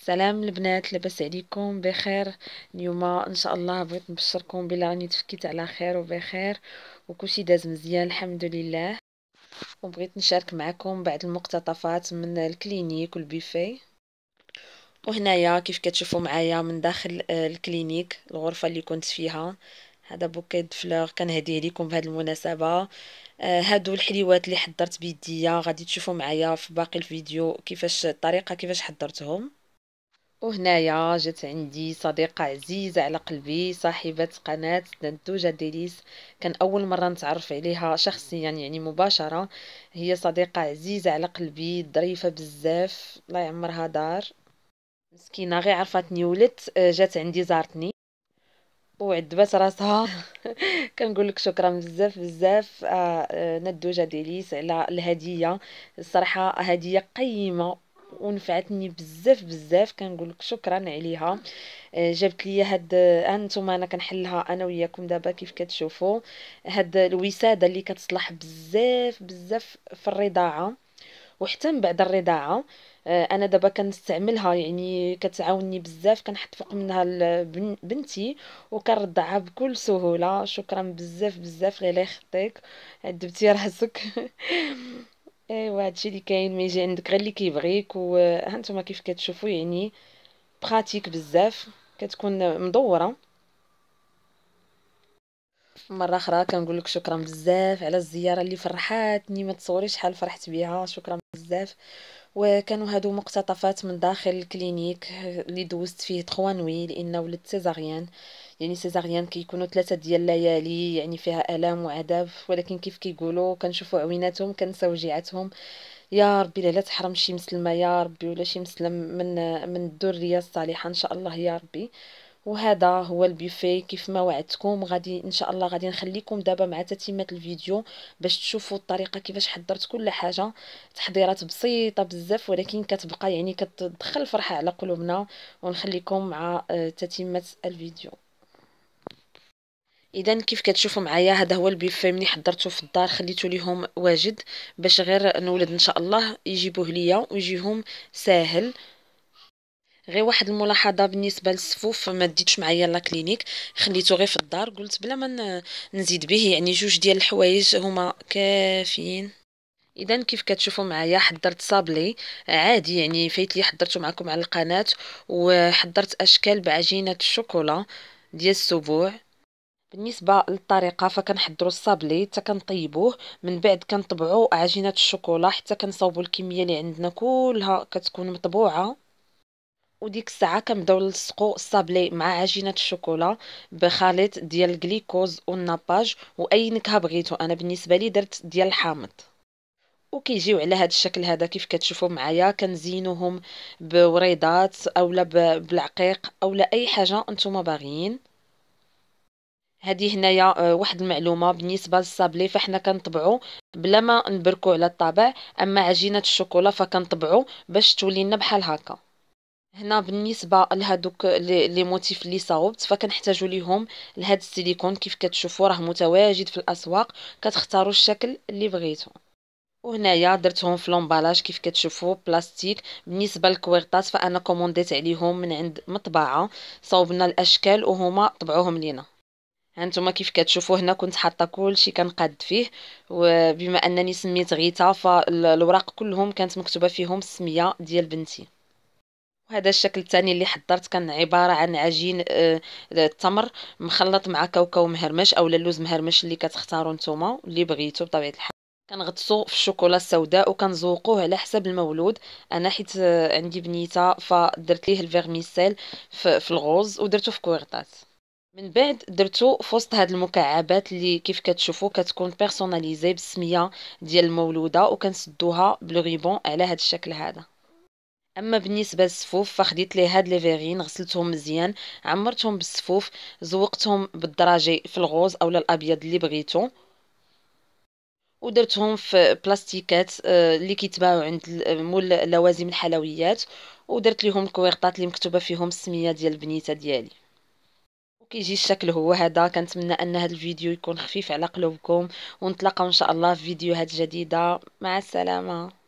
سلام البنات، لاباس عليكم؟ بخير. اليوم ان شاء الله بغيت نبشركم بلي راني تفكيت على خير وبخير وكلشي داز مزيان الحمد لله. وبغيت نشارك معكم بعض المقتطفات من الكلينيك والبيفي. وهنايا كيف كتشوفوا معايا من داخل الكلينيك الغرفه اللي كنت فيها. هذا بوكيت فلور كنهديه لكم بهذه المناسبه. هادو الحليوات اللي حضرت بيديا غادي تشوفوا معايا في باقي الفيديو كيفاش الطريقه كيفاش حضرتهم. وهنايا جات عندي صديقة عزيزة على قلبي، صاحبة قناة دندوجة ديليس. كان أول مرة نتعرف عليها شخصيا يعني مباشرة. هي صديقة عزيزة على قلبي، ظريفة بزاف، الله يعمرها دار. مسكينة غير عرفتني ولدت جات عندي زارتني وعدبات راسها. كنقول لك شكرا بزاف بزاف ندوجة ديليس على الهدية. الصراحة هدية قيمة ونفعتني بزاف بزاف، كنقول لك شكرا عليها. جابت لي هاد انتم انا كنحلها انا وياكم دابا كيف كتشوفوا. هاد الوساده اللي كتصلح بزاف بزاف في الرضاعه وحتى من بعد الرضاعه. انا دابا كنستعملها يعني كتعاونني بزاف، كنحط فوق منها بنتي وكنرضعها بكل سهوله. شكرا بزاف بزاف الله يخطيك، عذبتي راسك. ايوا هادشي اللي كاين ما يجي عندك غير اللي كيبغيك، وهانتوما كيف كتشوفوا يعني براتيك بزاف، كتكون مدوره. مرة أخرى كنقول لك شكرا بزاف على الزيارة اللي فرحاتني، ما تصوريش شحال فرحت بيها، شكرا بزاف. وكانوا هادو مقتطفات من داخل الكلينيك اللي دوزت فيه 3 نوي لأن ولدت سيزاريان. يعني سيزاريان كيكونوا 3 ديال الليالي، يعني فيها آلام وعذاب، ولكن كيف كيقولوا كنشوفوا عويناتهم كنسى وجيعتهم. يا ربي لا تحرم شي مسلمة يا ربي، ولا شي مسلم من الذرية الصالحة ان شاء الله يا ربي. وهذا هو البوفيه كيف ما وعدتكم. غادي ان شاء الله غادي نخليكم دابا مع تتمة الفيديو باش تشوفوا الطريقه كيفاش حضرت كل حاجه. تحضيرات بسيطه بزاف ولكن كتبقى يعني كتدخل فرحه على قلوبنا. ونخليكم مع تتمة الفيديو. اذا كيف كتشوفوا معايا هذا هو البيفي مني حضرته في الدار، خليته ليهم واجد باش غير نولد ان شاء الله يجيبوه ليا ويجيهم ساهل. غير واحد الملاحظه بالنسبه للصفوف، ما ديتش معايا لا كلينيك، خليته غير في الدار، قلت بلا ما نزيد به، يعني جوج ديال الحوايج هما كافيين. اذا كيف كتشوفوا معايا حضرت صابلي عادي يعني فايت لي حضرته معكم على القناه. وحضرت اشكال بعجينه الشوكولا ديال السبوع. بالنسبه للطريقه فكنحضروا الصابلي حتى كنطيبوه، من بعد كنطبعوا عجينه الشوكولا حتى كنصاوبوا الكميه اللي عندنا كلها كتكون مطبوعه. وديك الساعه كنبداو نلصقوا الصابلي مع عجينه الشوكولا بخليط ديال الجليكوز والناباج واي نكهه بغيتو. انا بالنسبه لي درت ديال الحامض. وكيجيو على هذا الشكل هذا كيف كتشوفوا معايا. كنزينوهم بوريضات اولا بالعقيق اولا اي حاجه نتوما باغيين. هذه هنايا واحد المعلومه بالنسبه للصابلي، فاحنا كنطبعوا بلا ما نبركو على الطابع، اما عجينه الشوكولا فكنطبعوا باش تولي لنا بحال هكا. هنا بالنسبه لهادوك لي موتيف اللي صاوبت فكنحتاجوا ليهم لهاد السيليكون كيف كتشوفوا راه متواجد في الاسواق، كتختاروا الشكل اللي بغيتو. وهنايا درتهم في لومبالاج كيف كتشوفوا بلاستيك. بالنسبه للكويرطات فانا كومونديت عليهم من عند مطبعه، صاوبنا الاشكال وهما طبعوهم لينا. هانتوما كيف كتشوفوا هنا كنت حاطه كلشي كنقاد فيه، وبما انني سميت غيتا فالوراق كلهم كانت مكتوبه فيهم السميه ديال بنتي. وهذا الشكل الثاني اللي حضرت كان عباره عن عجين التمر مخلط مع كاوكاو مهرمش او اللوز مهرمش اللي كتختاروا نتوما اللي بغيتو بطبيعه الحال. كنغطسو في الشوكولا السوداء وكنزوقوه على حسب المولود. انا حيت عندي بنيته فدرت ليه الفيرميسيل في الغوز ودرتو في كويرطات. من بعد درتو في وسط هاد المكعبات اللي كيف كتشوفوا كتكون بيرسوناليزي بالسميه ديال المولوده، وكنسدوها بلو غيبون على هاد الشكل هذا. اما بالنسبه للصفوف فخديت لي هاد لي فيغين غسلتهم مزيان، عمرتهم بالصفوف، زوقتهم بالدراجي في الغوز اولا الابيض اللي بغيتو، ودرتهم في بلاستيكات اللي كيتباعوا عند مول لوازم الحلويات، ودرت ليهم الكويرطات اللي مكتوبه فيهم السميه ديال البنيته ديالي. وكيجي الشكل هو هذا. كنتمنى ان هذا الفيديو يكون خفيف على قلوبكم، ونتلاقاو ان شاء الله في فيديوهات جديده. مع السلامه.